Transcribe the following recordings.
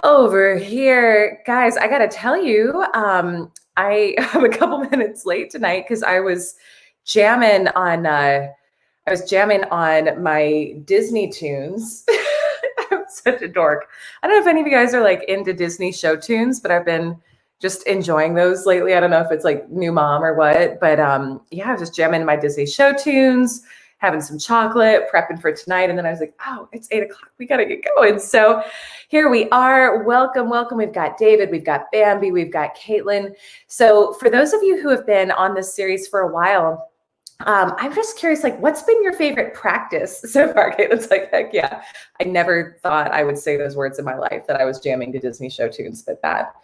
Over here, guys, I gotta tell you, I am a couple minutes late tonight because I was jamming on my Disney tunes. I'm such a dork. I don't know if any of you guys are like into Disney show tunes, but I've been just enjoying those lately. I don't know if it's like new mom or what, but yeah, I was just jamming my Disney show tunes, having some chocolate, prepping for tonight. And then I was like, oh, it's 8 o'clock. We got to get going. So here we are. Welcome, welcome. We've got David, we've got Bambi, we've got Caitlin. So for those of you who have been on this series for a while, I'm just curious, like, what's been your favorite practice so far? Caitlin's like, heck yeah. I never thought I would say those words in my life, that I was jamming to Disney show tunes, but that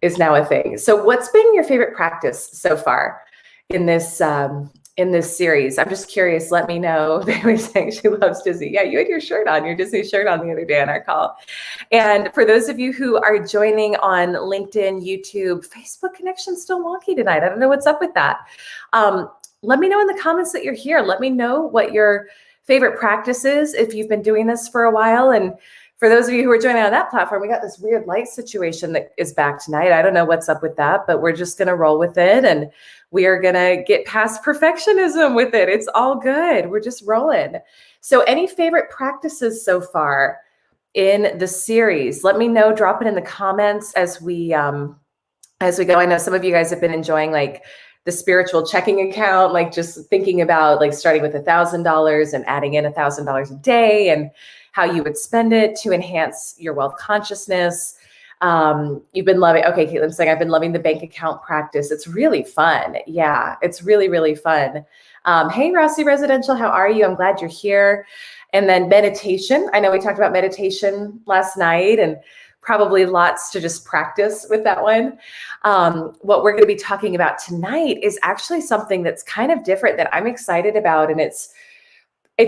is now a thing. So what's been your favorite practice so far in this series? I'm just curious. Let me know. Bailey's saying she loves Disney. Yeah, you had your Disney shirt on the other day on our call. And for those of you who are joining on LinkedIn, YouTube, Facebook connection's still wonky tonight. I don't know what's up with that. Let me know in the comments that you're here. Let me know what your favorite practice is if you've been doing this for a while. And for those of you who are joining on that platform, we got this weird light situation that is back tonight. I don't know what's up with that, but we're just going to roll with it. And we are going to get past perfectionism with it. It's all good. We're just rolling. So any favorite practices so far in the series? Let me know. Drop it in the comments as we go. I know some of you guys have been enjoying like the spiritual checking account, like just thinking about like starting with $1,000 and adding in $1,000 a day and how you would spend it to enhance your wealth consciousness. You've been loving, okay, Caitlin's saying, I've been loving the bank account practice. It's really fun. Yeah, it's really, really fun. Hey, Rossi Residential, how are you? I'm glad you're here. And then meditation. I know we talked about meditation last night and probably lots to just practice with that one. What we're going to be talking about tonight is actually something that's kind of different that I'm excited about. And it's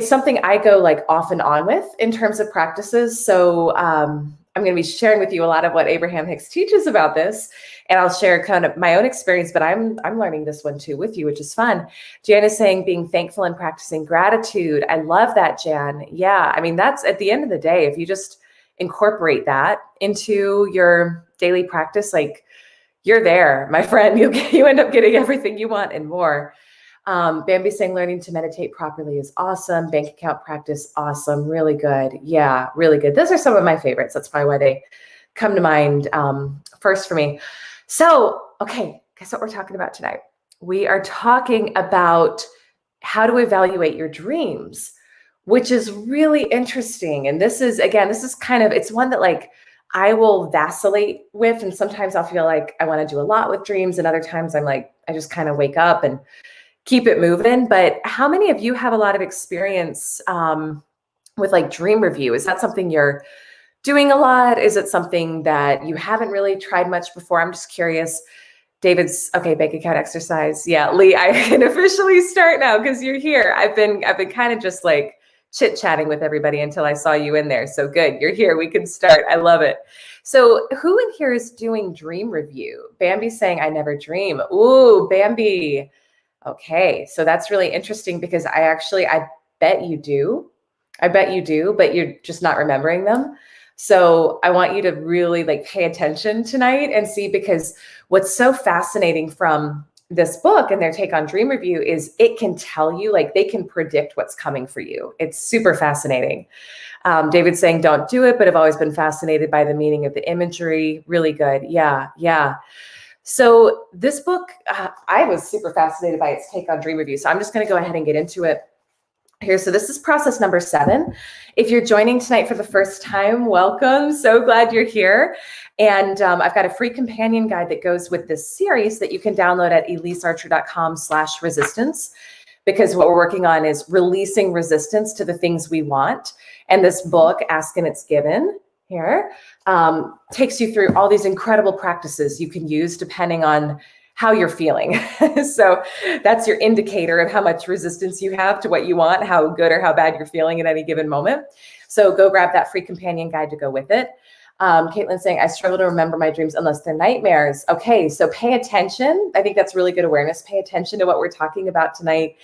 something I go like off and on with in terms of practices. So I'm going to be sharing with you a lot of what Abraham Hicks teaches about this. And I'll share kind of my own experience, but I'm learning this one too with you, which is fun. Jan is saying being thankful and practicing gratitude. I love that, Jan. Yeah. I mean, that's at the end of the day, if you just incorporate that into your daily practice, like you're there, my friend. You end up getting everything you want and more. Bambi saying learning to meditate properly is awesome. Bank account practice, awesome. Really good. Yeah, really good. Those are some of my favorites. That's probably why they come to mind first for me. So, okay, guess what we're talking about tonight? We are talking about how to evaluate your dreams, which is really interesting. And this is kind of, it's one that like I will vacillate with. And sometimes I'll feel like I want to do a lot with dreams. And other times I'm like, I just kind of wake up and keep it moving. But how many of you have a lot of experience with like dream review? Is that something you're doing a lot? Is it something that you haven't really tried much before? I'm just curious. David's okay. Bank account exercise. Yeah, Lee, I can officially start now because you're here. I've been kind of just like chit chatting with everybody until I saw you in there. So good, you're here. We can start. I love it. So who in here is doing dream review? Bambi's saying I never dream. Ooh, Bambi. Okay, so that's really interesting because I bet you do. I bet you do, but you're just not remembering them. So I want you to really like pay attention tonight and see, because what's so fascinating from this book and their take on dream review is it can tell you, like they can predict what's coming for you. It's super fascinating. David's saying don't do it, but I've always been fascinated by the meaning of the imagery. Really good. Yeah, yeah. So this book, I was super fascinated by its take on dream review. So I'm just going to go ahead and get into it here. So this is process number 7. If you're joining tonight for the first time, welcome. So glad you're here. And I've got a free companion guide that goes with this series that you can download at elisearcher.com/resistance, because what we're working on is releasing resistance to the things we want. And this book, Ask and It's Given, here, takes you through all these incredible practices you can use depending on how you're feeling. So that's your indicator of how much resistance you have to what you want, how good or how bad you're feeling at any given moment. So go grab that free companion guide to go with it. Caitlin's saying, I struggle to remember my dreams unless they're nightmares. Okay, so pay attention. I think that's really good awareness. Pay attention to what we're talking about tonight.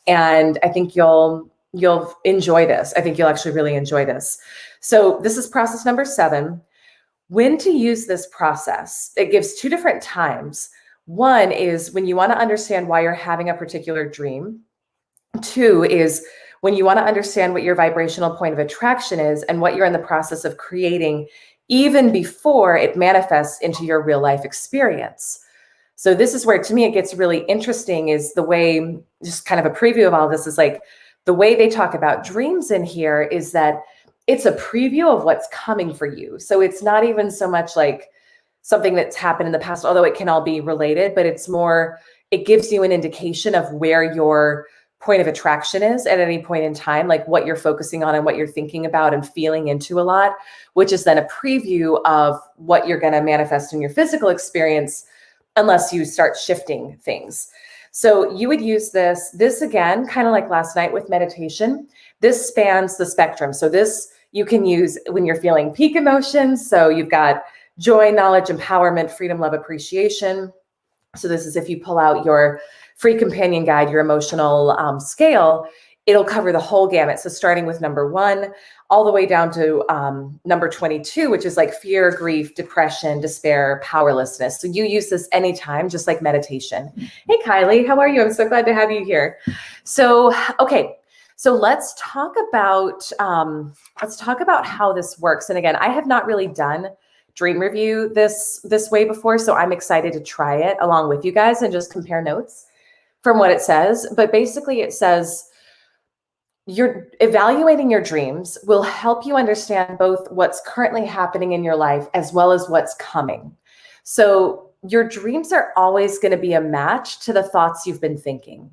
And I think you'll enjoy this. I think you'll actually really enjoy this. So this is process number 7. When to use this process, it gives two different times. One is when you want to understand why you're having a particular dream. Two is when you want to understand what your vibrational point of attraction is and what you're in the process of creating even before it manifests into your real life experience. So this is where, to me, it gets really interesting, is the way, just kind of a preview of all this, is like the way they talk about dreams in here is that it's a preview of what's coming for you. So it's not even so much like something that's happened in the past, although it can all be related, but it's more, it gives you an indication of where your point of attraction is at any point in time, like what you're focusing on and what you're thinking about and feeling into a lot, which is then a preview of what you're going to manifest in your physical experience, unless you start shifting things. So you would use this again, kind of like last night with meditation. This spans the spectrum. So this you can use when you're feeling peak emotions. So you've got joy, knowledge, empowerment, freedom, love, appreciation. So this is if you pull out your free companion guide, your emotional scale, it'll cover the whole gamut. So starting with number 1, all the way down to number 22, which is like fear, grief, depression, despair, powerlessness. So you use this anytime, just like meditation. Hey, Kylie, how are you? I'm so glad to have you here. So, okay. So let's talk about how this works. And again, I have not really done dream review this way before, so I'm excited to try it along with you guys and just compare notes from what it says. But basically it says you're evaluating your dreams will help you understand both what's currently happening in your life as well as what's coming. So your dreams are always going to be a match to the thoughts you've been thinking.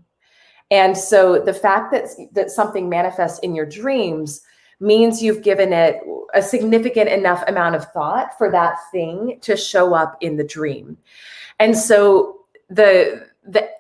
And so the fact that something manifests in your dreams means you've given it a significant enough amount of thought for that thing to show up in the dream. And so the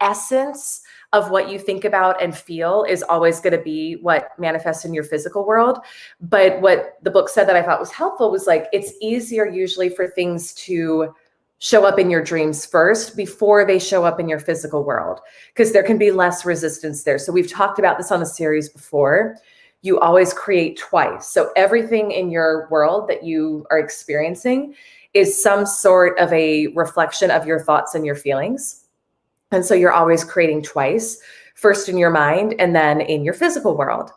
essence of what you think about and feel is always going to be what manifests in your physical world. But what the book said that I thought was helpful was like, it's easier usually for things to show up in your dreams first before they show up in your physical world, because there can be less resistance there. So we've talked about this on the series before. You always create twice. So everything in your world that you are experiencing is some sort of a reflection of your thoughts and your feelings. And so you're always creating twice, first in your mind and then in your physical world.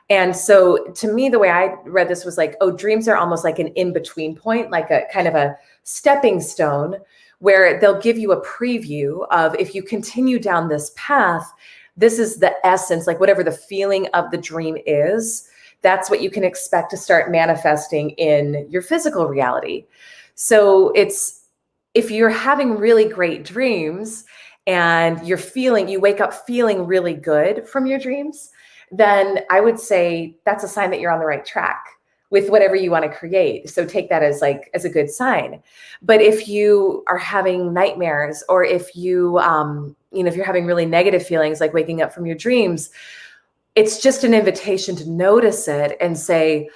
And so to me, the way I read this was like, oh, dreams are almost like an in-between point, like a kind of a stepping stone where they'll give you a preview of, if you continue down this path, this is the essence, like whatever the feeling of the dream is, that's what you can expect to start manifesting in your physical reality. So it's, if you're having really great dreams and you wake up feeling really good from your dreams, then I would say that's a sign that you're on the right track with whatever you want to create. So take that as a good sign. But if you are having nightmares, or if you, if you're having really negative feelings, like waking up from your dreams, it's just an invitation to notice it and say,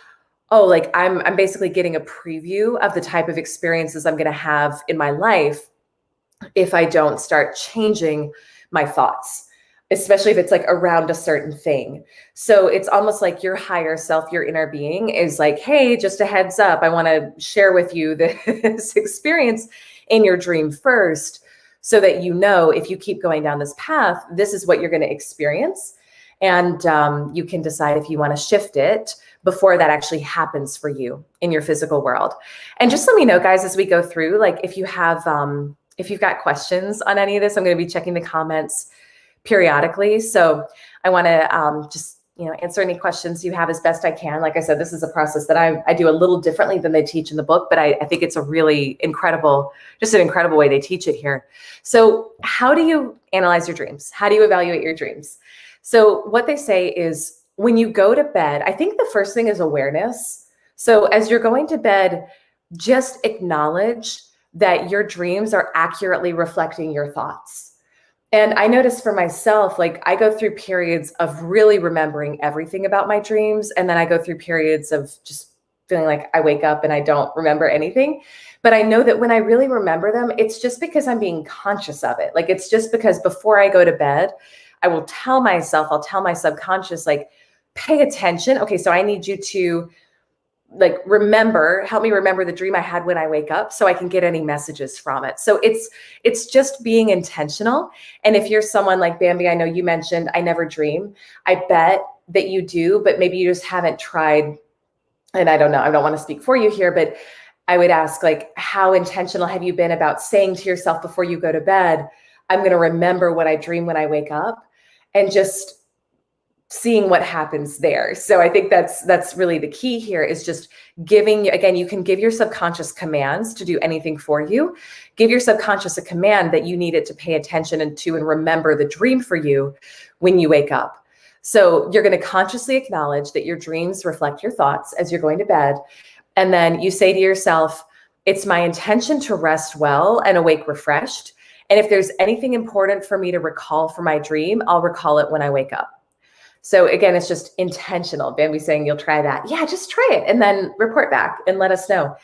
oh, like I'm basically getting a preview of the type of experiences I'm going to have in my life if I don't start changing my thoughts, especially if it's like around a certain thing. So it's almost like your higher self, your inner being is like, hey, just a heads up, I want to share with you this experience in your dream first, so that you know, if you keep going down this path, this is what you're going to experience. And you can decide if you want to shift it before that actually happens for you in your physical world. And just let me know, guys, as we go through, like if you've got questions on any of this, I'm going to be checking the comments periodically. So I want to just answer any questions you have as best I can. Like I said, this is a process that I do a little differently than they teach in the book, but I think it's a really incredible way they teach it here. So how do you analyze your dreams? How do you evaluate your dreams? So what they say is, when you go to bed, I think the first thing is awareness. So as you're going to bed, just acknowledge that your dreams are accurately reflecting your thoughts. And I noticed for myself, like I go through periods of really remembering everything about my dreams. And then I go through periods of just feeling like I wake up and I don't remember anything. But I know that when I really remember them, it's just because I'm being conscious of it. Like it's just because before I go to bed, I'll tell my subconscious, like, pay attention. Okay, so I need you to like help me remember the dream I had when I wake up so I can get any messages from it. So it's just being intentional. And if you're someone like Bambi, I know you mentioned, I never dream. I bet that you do, but maybe you just haven't tried. And I don't know, I don't want to speak for you here, but I would ask, like, how intentional have you been about saying to yourself before you go to bed, I'm going to remember what I dream when I wake up, and just seeing what happens there. So I think that's really the key here, is just giving, again, you can give your subconscious commands to do anything for you. Give your subconscious a command that you need it to pay attention and remember the dream for you when you wake up. So you're going to consciously acknowledge that your dreams reflect your thoughts as you're going to bed. And then you say to yourself, it's my intention to rest well and awake refreshed. And if there's anything important for me to recall from my dream, I'll recall it when I wake up. So again, it's just intentional. Bambi's saying you'll try that. Yeah, just try it and then report back and let us know.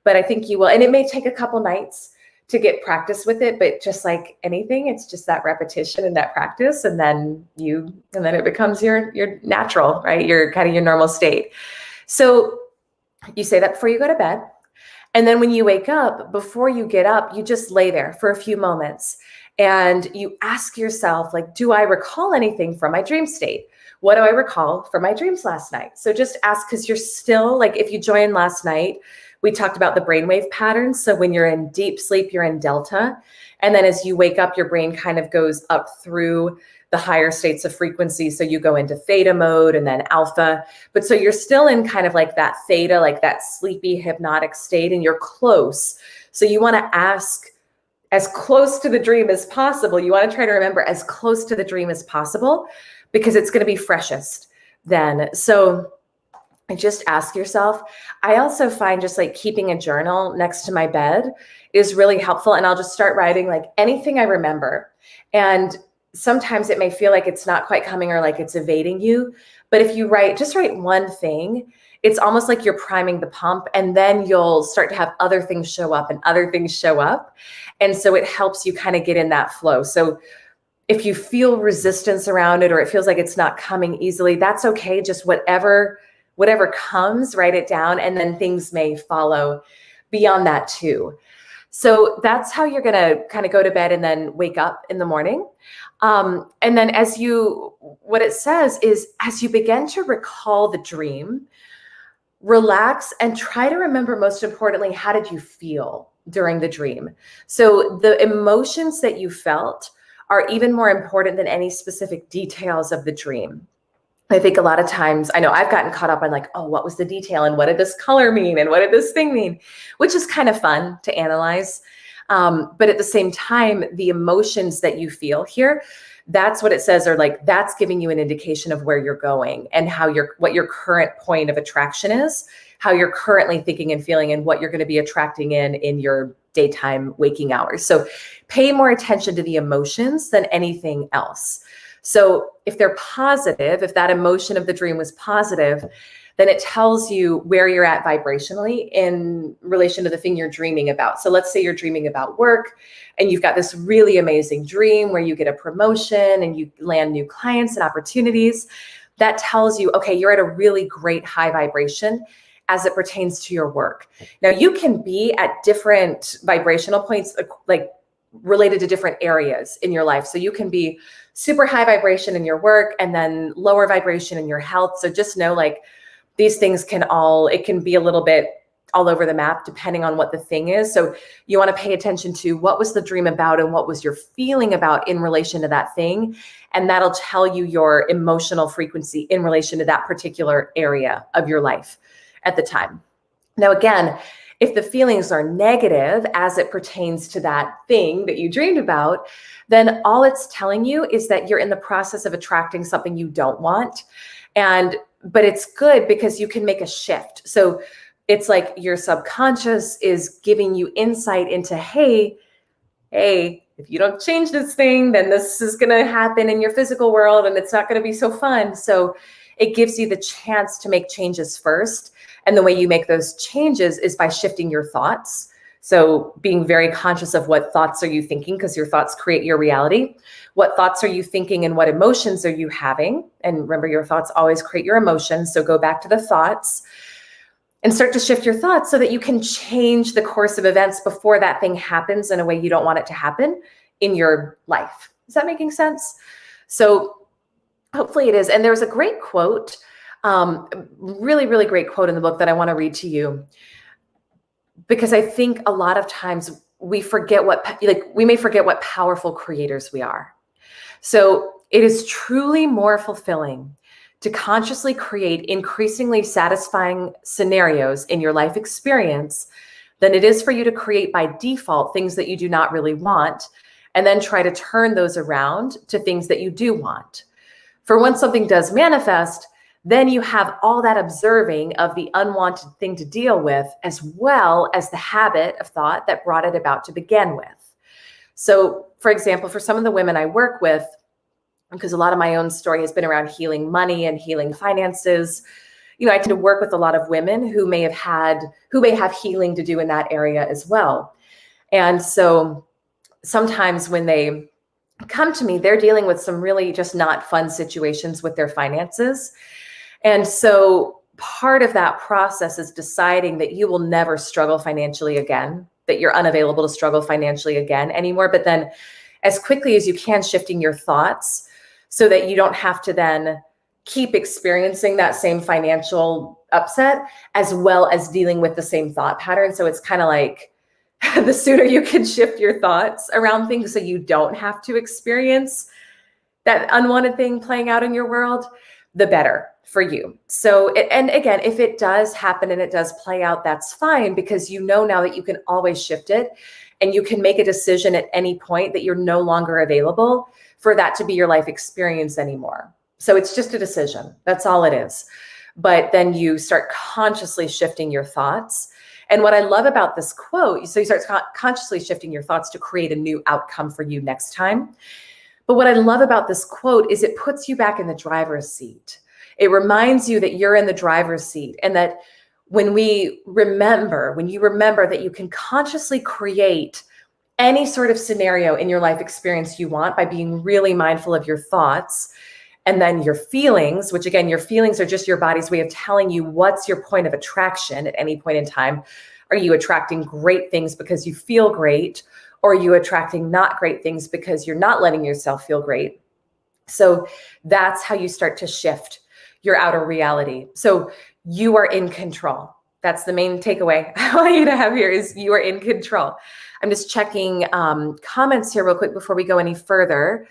But I think you will. And it may take a couple nights to get practice with it, but just like anything, it's just that repetition and that practice. And then it becomes your natural, right? Your kind of your normal state. So you say that before you go to bed. And then when you wake up, before you get up, you just lay there for a few moments and you ask yourself, like, do I recall anything from my dream state? What do I recall from my dreams last night? So just ask, because you're still, like, if you joined last night, we talked about the brainwave patterns. So when you're in deep sleep, you're in delta. And then as you wake up, your brain kind of goes up through the higher states of frequency. So you go into theta mode and then alpha. But so you're still in kind of like that theta, like that sleepy hypnotic state, and you're close. So you want to ask as close to the dream as possible. You want to try to remember as close to the dream as possible, because it's going to be freshest then. So just ask yourself. I also find just like keeping a journal next to my bed is really helpful. And I'll just start writing like anything I remember. And sometimes it may feel like it's not quite coming or like it's evading you. But if you just write one thing, it's almost like you're priming the pump, and then you'll start to have other things show up and other things show up. And so it helps you kind of get in that flow. So if you feel resistance around it, or it feels like it's not coming easily, that's okay. Just whatever comes, write it down, and then things may follow beyond that too. So that's how you're going to kind of go to bed and then wake up in the morning. And then what it says is, as you begin to recall the dream, relax and try to remember, most importantly, how did you feel during the dream? So the emotions that you felt are even more important than any specific details of the dream. I think a lot of times, I know I've gotten caught up on like, oh, what was the detail? And what did this color mean? And what did this thing mean? Which is kind of fun to analyze. But at the same time, the emotions that you feel here, that's what it says, or like, that's giving you an indication of where you're going and what your current point of attraction is, how you're currently thinking and feeling, and what you're going to be attracting in your daytime waking hours. So pay more attention to the emotions than anything else. So if they're positive, if that emotion of the dream was positive, then it tells you where you're at vibrationally in relation to the thing you're dreaming about. So let's say you're dreaming about work and you've got this really amazing dream where you get a promotion and you land new clients and opportunities. That tells you, okay, you're at a really great high vibration as it pertains to your work. Now you can be at different vibrational points, like related to different areas in your life. So you can be super high vibration in your work and then lower vibration in your health. So just know, like, these things it can be a little bit all over the map depending on what the thing is. So you want to pay attention to what was the dream about and what was your feeling about in relation to that thing. And that'll tell you your emotional frequency in relation to that particular area of your life at the time. Now, again, if the feelings are negative as it pertains to that thing that you dreamed about, then all it's telling you is that you're in the process of attracting something you don't want. But it's good because you can make a shift. So it's like your subconscious is giving you insight into, hey, if you don't change this thing, then this is going to happen in your physical world and it's not going to be so fun. So it gives you the chance to make changes first. And the way you make those changes is by shifting your thoughts. So being very conscious of what thoughts are you thinking, because your thoughts create your reality. What thoughts are you thinking and what emotions are you having? And remember, your thoughts always create your emotions. So go back to the thoughts. and start to shift your thoughts so that you can change the course of events before that thing happens in a way you don't want it to happen in your life. Is that making sense? So hopefully it is. And there's a great quote, really, really great quote in the book that I want to read to you, because I think a lot of times we may forget what powerful creators we are. So it is truly more fulfilling to consciously create increasingly satisfying scenarios in your life experience than it is for you to create by default things that you do not really want, and then try to turn those around to things that you do want. For once something does manifest, then you have all that observing of the unwanted thing to deal with, as well as the habit of thought that brought it about to begin with. So, for example, for some of the women I work with, because a lot of my own story has been around healing money and healing finances, I tend to work with a lot of women who may have healing to do in that area as well. And so sometimes when they come to me, they're dealing with some really just not fun situations with their finances. And so part of that process is deciding that you will never struggle financially again, that you're unavailable to struggle financially again anymore. But then as quickly as you can, shifting your thoughts so that you don't have to then keep experiencing that same financial upset, as well as dealing with the same thought pattern. So it's kind of like the sooner you can shift your thoughts around things so you don't have to experience that unwanted thing playing out in your world, the better for you. So, and again, if it does happen and it does play out, that's fine, because you know now that you can always shift it, and you can make a decision at any point that you're no longer available for that to be your life experience anymore. So it's just a decision. That's all it is. But then you start consciously shifting your thoughts. And what I love about this quote, so you start consciously shifting your thoughts to create a new outcome for you next time. But what I love about this quote is it puts you back in the driver's seat. It reminds you that you're in the driver's seat, and that when you remember that you can consciously create any sort of scenario in your life experience you want by being really mindful of your thoughts, and then your feelings, which again, your feelings are just your body's way of telling you what's your point of attraction at any point in time. Are you attracting great things because you feel great? Or are you attracting not great things because you're not letting yourself feel great? So that's how you start to shift your outer reality. So you are in control. That's the main takeaway I want you to have here, is you are in control. I'm just checking comments here real quick before we go any further.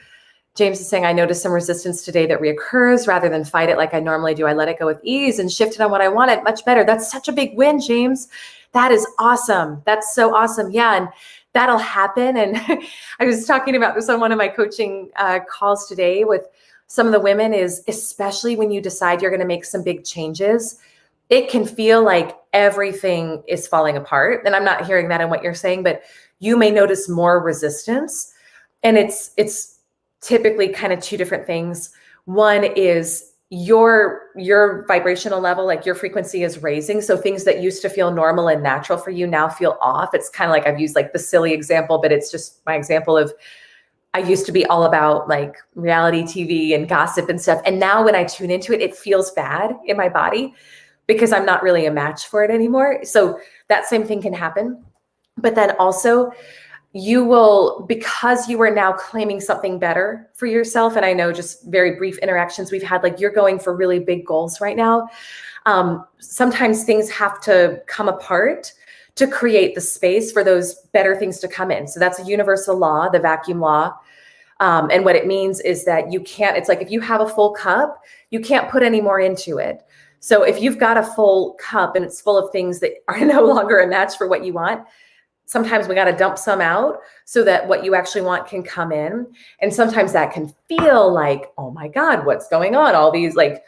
James is saying, I noticed some resistance today that reoccurs. Rather than fight it like I normally do, I let it go with ease and shifted on what I wanted. Much better. That's such a big win, James. That is awesome. That's so awesome. Yeah, and that'll happen. And I was talking about this on one of my coaching calls today with some of the women, is especially when you decide you're going to make some big changes, it can feel like everything is falling apart. And I'm not hearing that in what you're saying, but you may notice more resistance. And it's typically kind of two different things. One is your vibrational level, like your frequency is raising. So things that used to feel normal and natural for you now feel off. It's kind of like, I've used like the silly example, but it's just my example of, I used to be all about like reality TV and gossip and stuff. And now when I tune into it, it feels bad in my body because I'm not really a match for it anymore. So that same thing can happen. But then also, you will, because you are now claiming something better for yourself. And I know just very brief interactions we've had, like you're going for really big goals right now. Sometimes things have to come apart to create the space for those better things to come in. So that's a universal law, the vacuum law. And what it means is that you can't, it's like if you have a full cup, you can't put any more into it. So if you've got a full cup and it's full of things that are no longer a match for what you want, sometimes we got to dump some out so that what you actually want can come in. And sometimes that can feel like, oh my God, what's going on? All these, like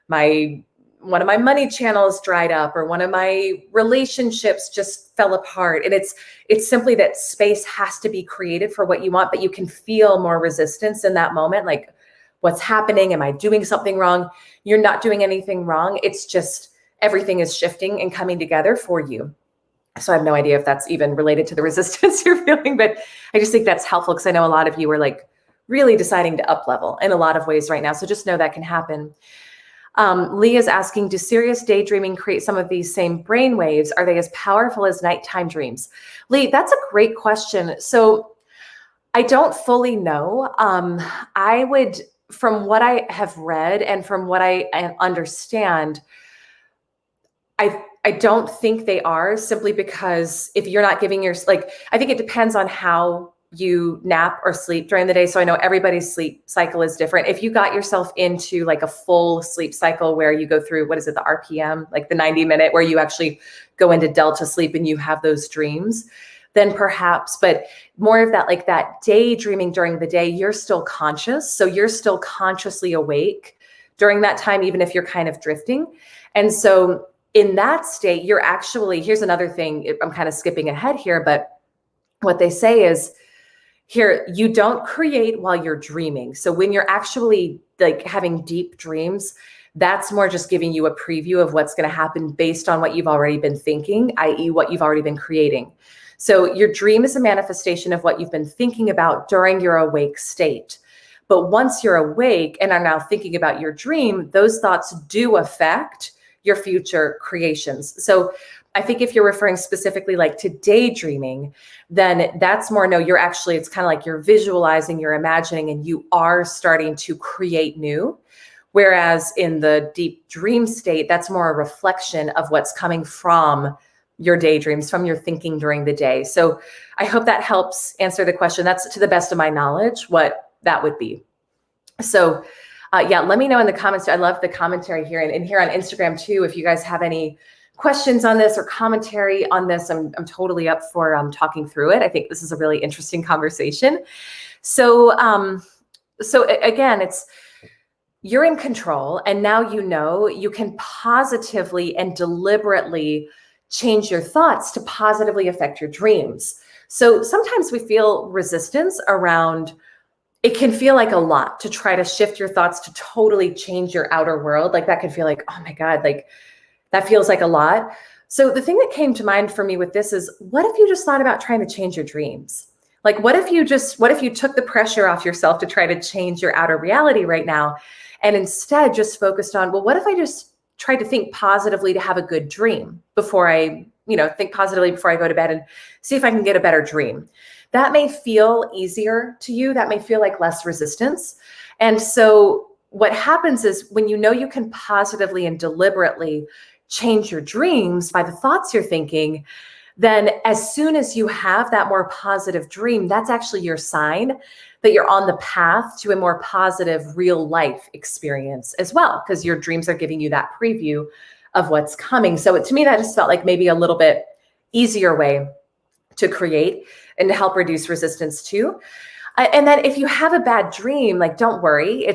one of my money channels dried up, or one of my relationships just fell apart. And it's simply that space has to be created for what you want, but you can feel more resistance in that moment. Like, what's happening? Am I doing something wrong? You're not doing anything wrong. It's just everything is shifting and coming together for you. So I have no idea if that's even related to the resistance you're feeling, but I just think that's helpful because I know a lot of you are like really deciding to up level in a lot of ways right now. So just know that can happen. Lee is asking, do serious daydreaming create some of these same brain waves? Are they as powerful as nighttime dreams? Lee, that's a great question. So I don't fully know. I would, from what I have read and from what I understand, I don't think they are, simply because if you're not giving I think it depends on how you nap or sleep during the day. So I know everybody's sleep cycle is different. If you got yourself into like a full sleep cycle where you go through, what is it, the RPM, like the 90-minute, where you actually go into delta sleep and you have those dreams, then perhaps, but more of that, like that daydreaming during the day, you're still conscious. So you're still consciously awake during that time, even if you're kind of drifting. And so in that state, you're actually, here's another thing, I'm kind of skipping ahead here, but what they say is, here, you don't create while you're dreaming. So when you're actually like having deep dreams, that's more just giving you a preview of what's going to happen based on what you've already been thinking, i.e. what you've already been creating. So your dream is a manifestation of what you've been thinking about during your awake state. But once you're awake and are now thinking about your dream, those thoughts do affect your future creations. So I think if you're referring specifically like to daydreaming, then that's more, no, you're actually, it's kind of like you're visualizing, you're imagining, and you are starting to create new. Whereas in the deep dream state, that's more a reflection of what's coming from your daydreams, from your thinking during the day. So I hope that helps answer the question. That's, to the best of my knowledge, what that would be. So yeah, let me know in the comments. I love the commentary here, and here on Instagram too. If you guys have any questions on this or commentary on this, I'm totally up for talking through it. I think this is a really interesting conversation. So, so again, you're in control, and now you know you can positively and deliberately change your thoughts to positively affect your dreams. So sometimes we feel resistance around. It can feel like a lot to try to shift your thoughts to totally change your outer world. Like that could feel like, oh my God, like that feels like a lot. So the thing that came to mind for me with this is, what if you just thought about trying to change your dreams? Like, what if you took the pressure off yourself to try to change your outer reality right now, and instead just focused on, well, what if I just tried to think positively to have a good dream before I, think positively before I go to bed and see if I can get a better dream. That may feel easier to you. That may feel like less resistance. And so what happens is, when you know you can positively and deliberately change your dreams by the thoughts you're thinking, then as soon as you have that more positive dream, that's actually your sign that you're on the path to a more positive real life experience as well, because your dreams are giving you that preview of what's coming. So to me, that just felt like maybe a little bit easier way to create and to help reduce resistance too. And then if you have a bad dream, like, don't worry.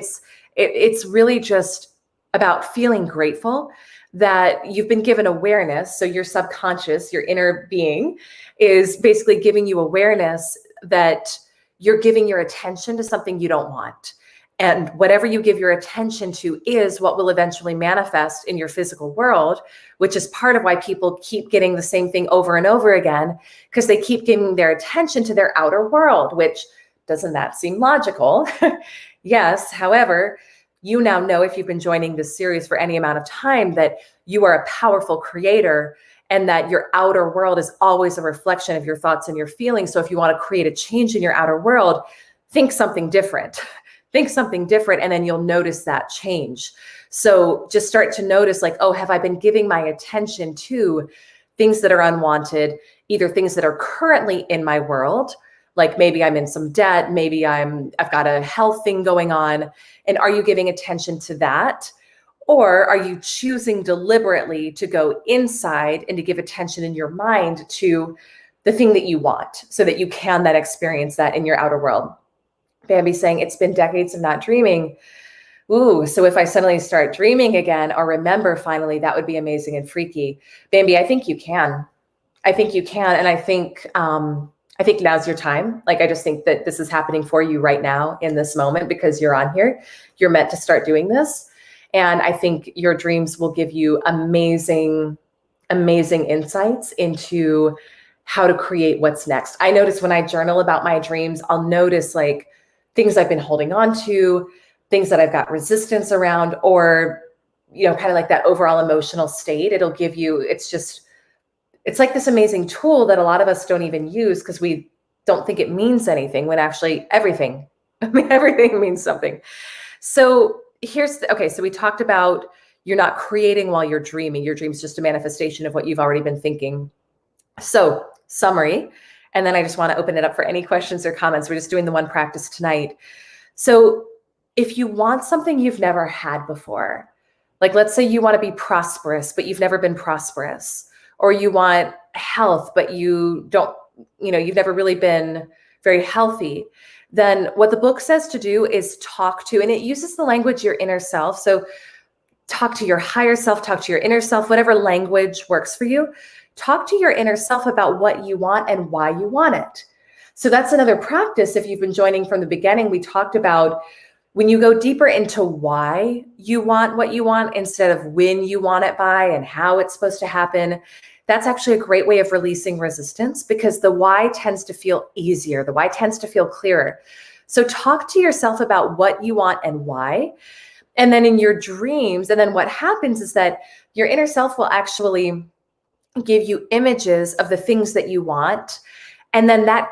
It's really just about feeling grateful that you've been given awareness. So your subconscious, your inner being, is basically giving you awareness that you're giving your attention to something you don't want. And whatever you give your attention to is what will eventually manifest in your physical world, which is part of why people keep getting the same thing over and over again, because they keep giving their attention to their outer world, which, doesn't that seem logical? Yes. However, you now know, if you've been joining this series for any amount of time, that you are a powerful creator, and that your outer world is always a reflection of your thoughts and your feelings. So if you want to create a change in your outer world, think something different. Think something different, and then you'll notice that change. So just start to notice, like, oh, have I been giving my attention to things that are unwanted, either things that are currently in my world, like maybe I'm in some debt, maybe I've got a health thing going on, and are you giving attention to that? Or are you choosing deliberately to go inside and to give attention in your mind to the thing that you want, so that you can then experience that in your outer world? Bambi saying, it's been decades of not dreaming. Ooh, so if I suddenly start dreaming again, or remember finally, that would be amazing and freaky. Bambi, I think you can. I think you can. And I think now's your time. Like, I just think that this is happening for you right now in this moment, because you're on here. You're meant to start doing this. And I think your dreams will give you amazing, amazing insights into how to create what's next. I notice when I journal about my dreams, I'll notice like things I've been holding on to, things that I've got resistance around, or kind of like that overall emotional state. It'll give you, it's like this amazing tool that a lot of us don't even use because we don't think it means anything, when actually everything, everything means something. So so we talked about you're not creating while you're dreaming. Your dream's just a manifestation of what you've already been thinking. So summary, and then I just want to open it up for any questions or comments. We're just doing the one practice tonight. So if you want something you've never had before, like let's say you want to be prosperous, but you've never been prosperous, or you want health, but you don't, you've never really been very healthy, then what the book says to do is talk to, and it uses the language, your inner self. So talk to your higher self, talk to your inner self, whatever language works for you. Talk to your inner self about what you want and why you want it. So that's another practice. If you've been joining from the beginning, we talked about when you go deeper into why you want what you want instead of when you want it by and how it's supposed to happen. That's actually a great way of releasing resistance, because the why tends to feel easier. The why tends to feel clearer. So talk to yourself about what you want and why. And then in your dreams, and then what happens is that your inner self will actually give you images of the things that you want. And then that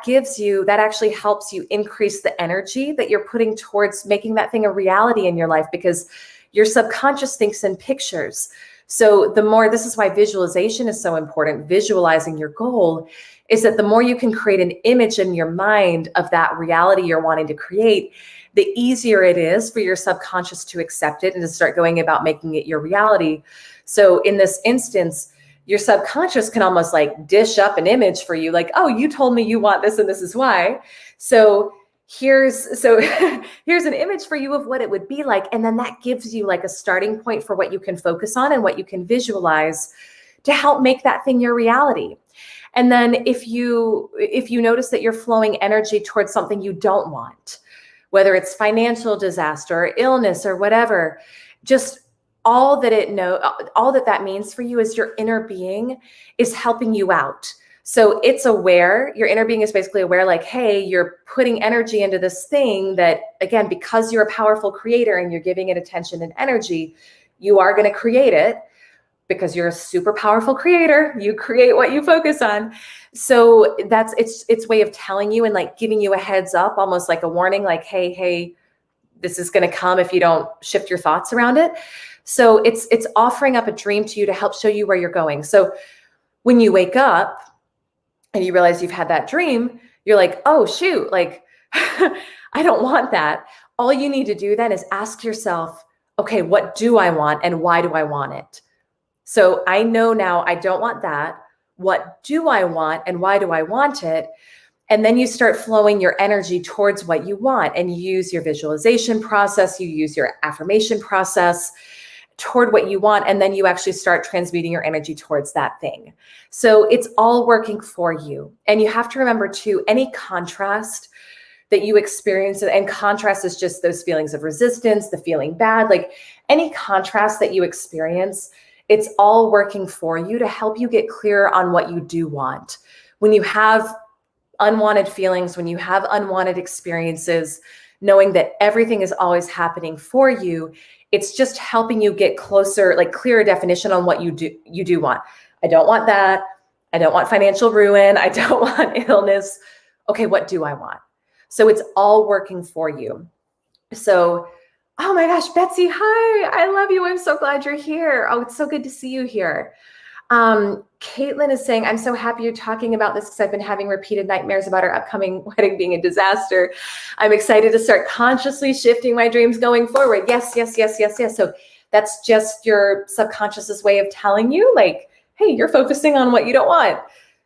actually helps you increase the energy that you're putting towards making that thing a reality in your life, because your subconscious thinks in pictures. So this is why visualization is so important. Visualizing your goal is that the more you can create an image in your mind of that reality you're wanting to create, the easier it is for your subconscious to accept it and to start going about making it your reality. So in this instance, your subconscious can almost like dish up an image for you, like, oh, you told me you want this and this is why. So here's an image for you of what it would be like. And then that gives you like a starting point for what you can focus on and what you can visualize to help make that thing your reality. And then if you notice that you're flowing energy towards something you don't want, whether it's financial disaster or illness or whatever, just all that means for you is your inner being is helping you out. So it's aware, your inner being is basically aware, like, hey, you're putting energy into this thing that, again, because you're a powerful creator and you're giving it attention and energy, you are going to create it because you're a super powerful creator. You create what you focus on. So that's its way of telling you and like giving you a heads up, almost like a warning, like, hey, this is going to come if you don't shift your thoughts around it. So it's offering up a dream to you to help show you where you're going. So when you wake up and you realize you've had that dream, you're like, oh, shoot, like, I don't want that. All you need to do then is ask yourself, okay, what do I want and why do I want it? So I know now I don't want that. What do I want and why do I want it? And then you start flowing your energy towards what you want, and you use your visualization process, you use your affirmation process toward what you want, and then you actually start transmuting your energy towards that thing. So it's all working for you. And you have to remember too, any contrast that you experience, and contrast is just those feelings of resistance, the feeling bad, like any contrast that you experience, it's all working for you to help you get clear on what you do want. When you have unwanted feelings, when you have unwanted experiences, knowing that everything is always happening for you, it's just helping you get closer, like clearer definition on what you do want. I don't want that. I don't want financial ruin. I don't want illness. Okay, what do I want? So it's all working for you. So, oh my gosh, Betsy, hi. I love you. I'm so glad you're here. Oh, it's so good to see you here. Caitlin is saying, I'm so happy you're talking about this because I've been having repeated nightmares about our upcoming wedding being a disaster. I'm excited to start consciously shifting my dreams going forward. Yes. So that's just your subconscious's way of telling you, like, hey, you're focusing on what you don't want.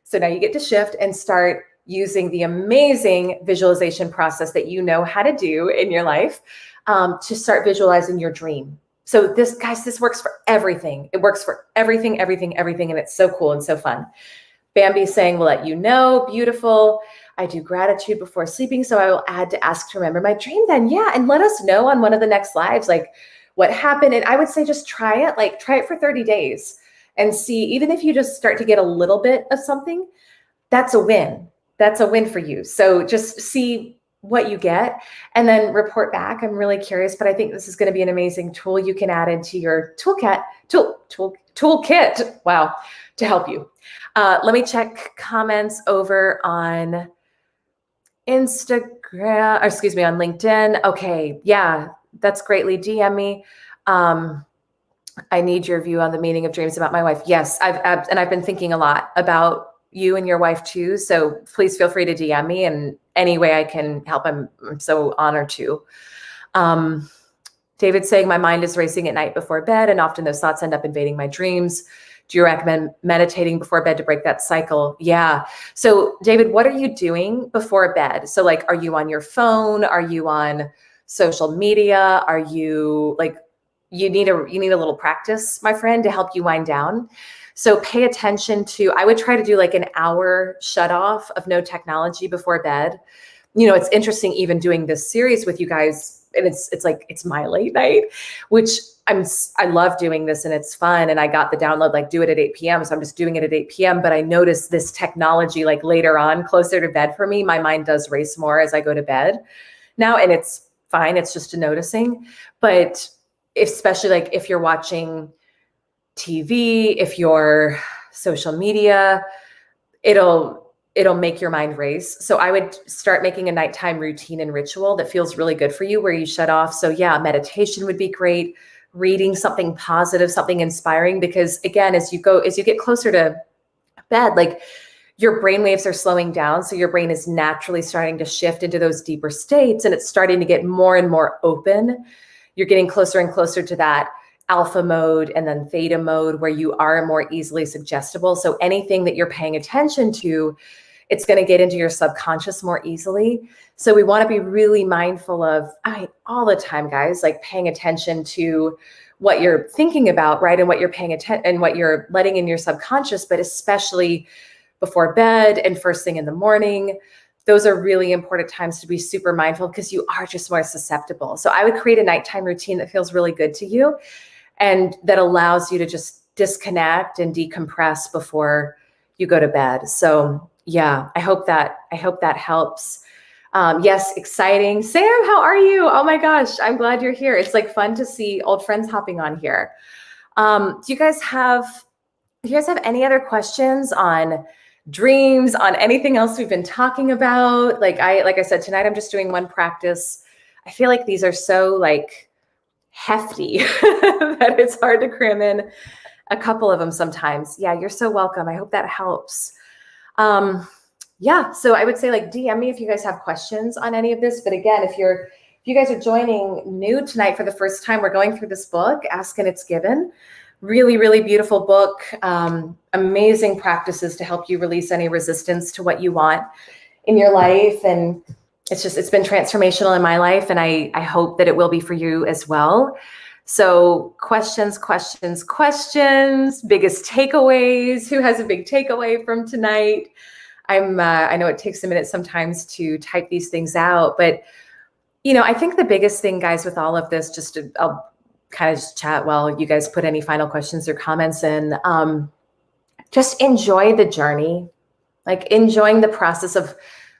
So now you get to shift and start using the amazing visualization process that you know how to do in your life to start visualizing your dream. So this works for everything. It works for everything. And it's so cool and so fun. Bambi's saying, we'll let you know. Beautiful. I do gratitude before sleeping, so I will add to ask to remember my dream then. Yeah, and let us know on one of the next lives, like what happened. And I would say just try it for 30 days and see, even if you just start to get a little bit of something, that's a win. That's a win for you. So just see what you get and then report back. I'm really curious, but I think this is going to be an amazing tool you can add into your toolkit. Wow, to help you. Let me check comments over on Instagram, or excuse me, on LinkedIn. Okay, yeah, that's greatly. DM me. I need your view on the meaning of dreams about my wife. Yes, I've been thinking a lot about you and your wife too. So please feel free to DM me in any way I can help. I'm so honored to. David's saying my mind is racing at night before bed, and often those thoughts end up invading my dreams. Do you recommend meditating before bed to break that cycle? Yeah. So David, what are you doing before bed? So like, are you on your phone? Are you on social media? Are you like, you need a little practice, my friend, to help you wind down. So pay attention to, I would try to do like an hour shut off of no technology before bed. You know, it's interesting even doing this series with you guys, and it's like, it's my late night, which I love doing this and it's fun. And I got the download, like do it at 8 p.m. So I'm just doing it at 8 p.m. But I noticed this technology, like later on, closer to bed for me, my mind does race more as I go to bed now. And it's fine. It's just a noticing. But especially like if you're watching TV, if you're social media, it'll make your mind race. So I would start making a nighttime routine and ritual that feels really good for you, where you shut off. So yeah, meditation would be great. Reading something positive, something inspiring, because again, as you get closer to bed, like your brain waves are slowing down. So your brain is naturally starting to shift into those deeper states, and it's starting to get more and more open. You're getting closer and closer to that alpha mode and then theta mode, where you are more easily suggestible. So anything that you're paying attention to, it's going to get into your subconscious more easily. So we want to be really mindful of, all the time, guys, like paying attention to what you're thinking about, right? And what you're paying attention and what you're letting in your subconscious, but especially before bed and first thing in the morning. Those are really important times to be super mindful, because you are just more susceptible. So I would create a nighttime routine that feels really good to you and that allows you to just disconnect and decompress before you go to bed. So yeah, I hope that helps. Yes, exciting. Sam, how are you? Oh my gosh, I'm glad you're here. It's like fun to see old friends hopping on here. Do you guys have any other questions on dreams, on anything else we've been talking about? Like I said, tonight I'm just doing one practice. I feel like these are so like hefty that it's hard to cram in a couple of them sometimes. Yeah, you're so welcome. I hope that helps. Yeah, so I would say like DM me if you guys have questions on any of this. But again, if you guys are joining new tonight for the first time, we're going through this book, Ask and It's Given. Really, really beautiful book. Amazing practices to help you release any resistance to what you want in your life. And it's been transformational in my life. And I hope that it will be for you as well. So questions, biggest takeaways. Who has a big takeaway from tonight? I know it takes a minute sometimes to type these things out, but I think the biggest thing, guys, with all of this, I'll kind of just chat while you guys put any final questions or comments in. Just enjoy the journey, like enjoying the process of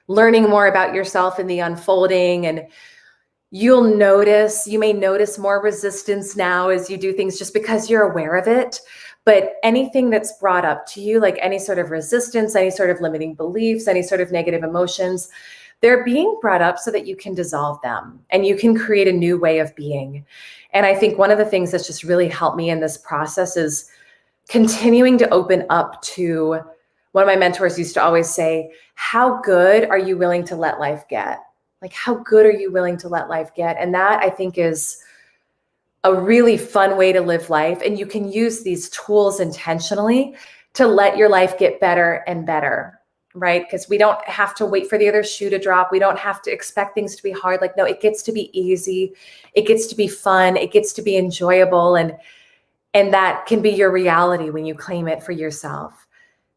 learning more about yourself and the unfolding. And you may notice more resistance now as you do things, just because you're aware of it. But anything that's brought up to you, like any sort of resistance, any sort of limiting beliefs, any sort of negative emotions, they're being brought up so that you can dissolve them and you can create a new way of being. And I think one of the things that's just really helped me in this process is continuing to open up to, one of my mentors used to always say, how good are you willing to let life get? Like, how good are you willing to let life get? And that, I think, is a really fun way to live life. And you can use these tools intentionally to let your life get better and better, right? Because we don't have to wait for the other shoe to drop. We don't have to expect things to be hard. Like, no, it gets to be easy. It gets to be fun. It gets to be enjoyable. And that can be your reality when you claim it for yourself.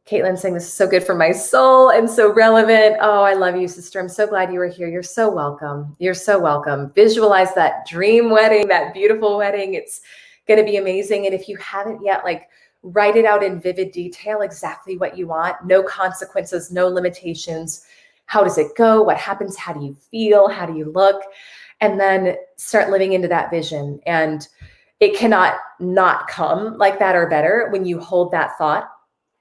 Caitlin saying, this is so good for my soul and so relevant. Oh, I love you, sister. I'm so glad you were here. You're so welcome. You're so welcome. Visualize that dream wedding, that beautiful wedding. It's going to be amazing. And if you haven't yet, like, write it out in vivid detail, exactly what you want. No consequences, no limitations. How does it go? What happens? How do you feel? How do you look? And then start living into that vision. And it cannot not come like that or better when you hold that thought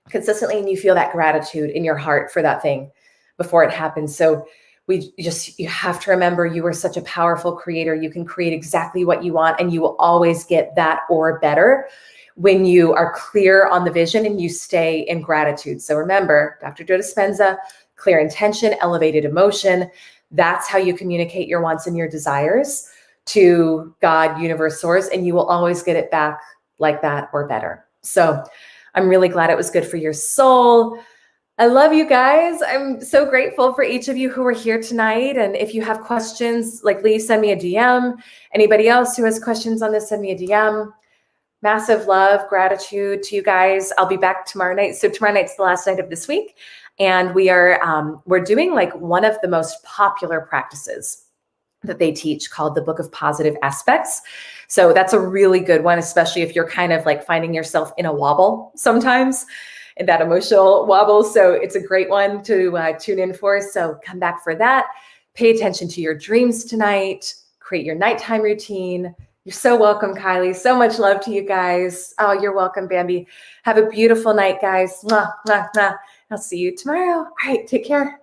consistently and you feel that gratitude in your heart for that thing before it happens. So you have to remember you are such a powerful creator. You can create exactly what you want, and you will always get that or better when you are clear on the vision and you stay in gratitude. So remember, Dr. Joe Dispenza, clear intention, elevated emotion. That's how you communicate your wants and your desires to God, universe, source, and you will always get it back like that or better. So I'm really glad it was good for your soul. I love you guys. I'm so grateful for each of you who are here tonight. And if you have questions, like please send me a DM. Anybody else who has questions on this, send me a DM. Massive love, gratitude to you guys. I'll be back tomorrow night. So tomorrow night's the last night of this week. And we're doing like one of the most popular practices that they teach called the Book of Positive Aspects. So that's a really good one, especially if you're kind of like finding yourself in a wobble sometimes, in that emotional wobble. So it's a great one to tune in for. So come back for that. Pay attention to your dreams tonight. Create your nighttime routine. You're so welcome, Kylie. So much love to you guys. Oh, you're welcome, Bambi. Have a beautiful night, guys. Mwah, mwah, mwah. I'll see you tomorrow. All right, take care.